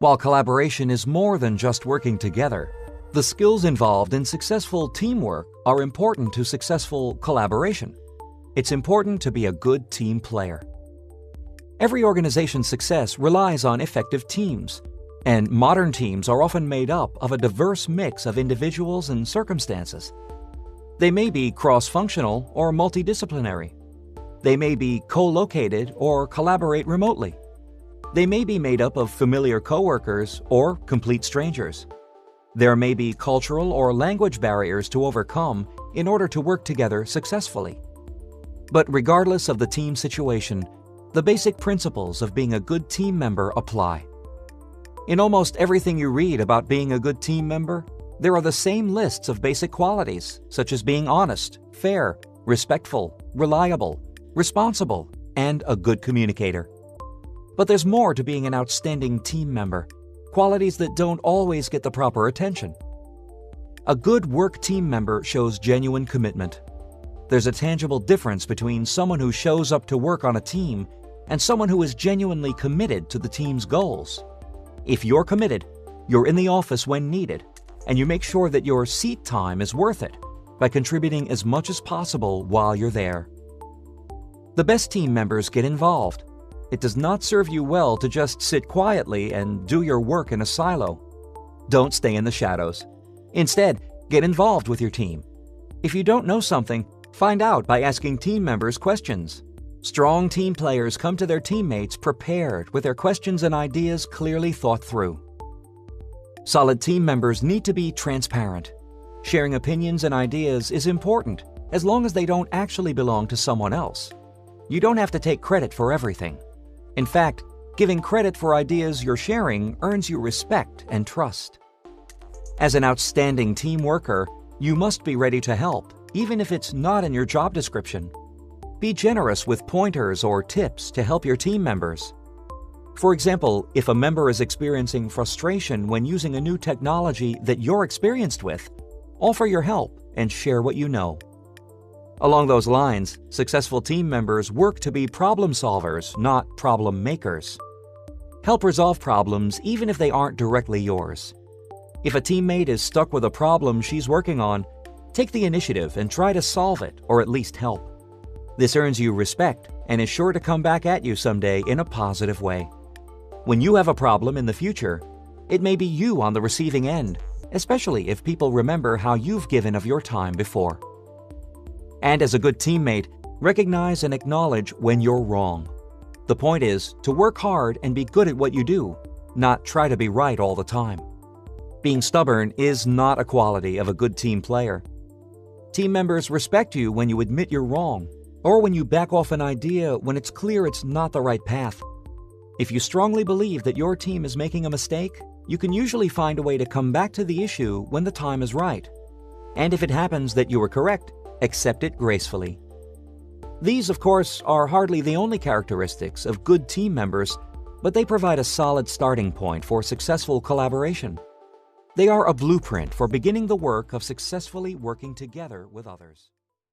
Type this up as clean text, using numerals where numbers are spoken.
While collaboration is more than just working together, the skills involved in successful teamwork are important to successful collaboration. It's important to be a good team player. Every organization's success relies on effective teams, and modern teams are often made up of a diverse mix of individuals and circumstances. They may be cross-functional or multidisciplinary. They may be co-located or collaborate remotely. They may be made up of familiar coworkers or complete strangers. There may be cultural or language barriers to overcome in order to work together successfully. But regardless of the team situation, the basic principles of being a good team member apply. In almost everything you read about being a good team member, there are the same lists of basic qualities, such as being honest, fair, respectful, reliable, responsible, and a good communicator. But there's more to being an outstanding team member, qualities that don't always get the proper attention. A good work team member shows genuine commitment. There's a tangible difference between someone who shows up to work on a team and someone who is genuinely committed to the team's goals. If you're committed, you're in the office when needed, and you make sure that your seat time is worth it by contributing as much as possible while you're there. The best team members get involved. It does not serve you well to just sit quietly and do your work in a silo. Don't stay in the shadows. Instead, get involved with your team. If you don't know something, find out by asking team members questions. Strong team players come to their teammates prepared with their questions and ideas clearly thought through. Solid team members need to be transparent. Sharing opinions and ideas is important as long as they don't actually belong to someone else. You don't have to take credit for everything. In fact, giving credit for ideas you're sharing earns you respect and trust. As an outstanding team worker, you must be ready to help, even if it's not in your job description. Be generous with pointers or tips to help your team members. For example, if a member is experiencing frustration when using a new technology that you're experienced with, offer your help and share what you know. Along those lines, successful team members work to be problem solvers, not problem makers. Help resolve problems even if they aren't directly yours. If a teammate is stuck with a problem she's working on, take the initiative and try to solve it or at least help. This earns you respect and is sure to come back at you someday in a positive way. When you have a problem in the future, it may be you on the receiving end, especially if people remember how you've given of your time before. And as a good teammate, recognize and acknowledge when you're wrong. The point is to work hard and be good at what you do, not try to be right all the time. Being stubborn is not a quality of a good team player. Team members respect you when you admit you're wrong, or when you back off an idea when it's clear it's not the right path. If you strongly believe that your team is making a mistake, you can usually find a way to come back to the issue when the time is right. And if it happens that you were correct, accept it gracefully. These, of course, are hardly the only characteristics of good team members, but they provide a solid starting point for successful collaboration. They are a blueprint for beginning the work of successfully working together with others.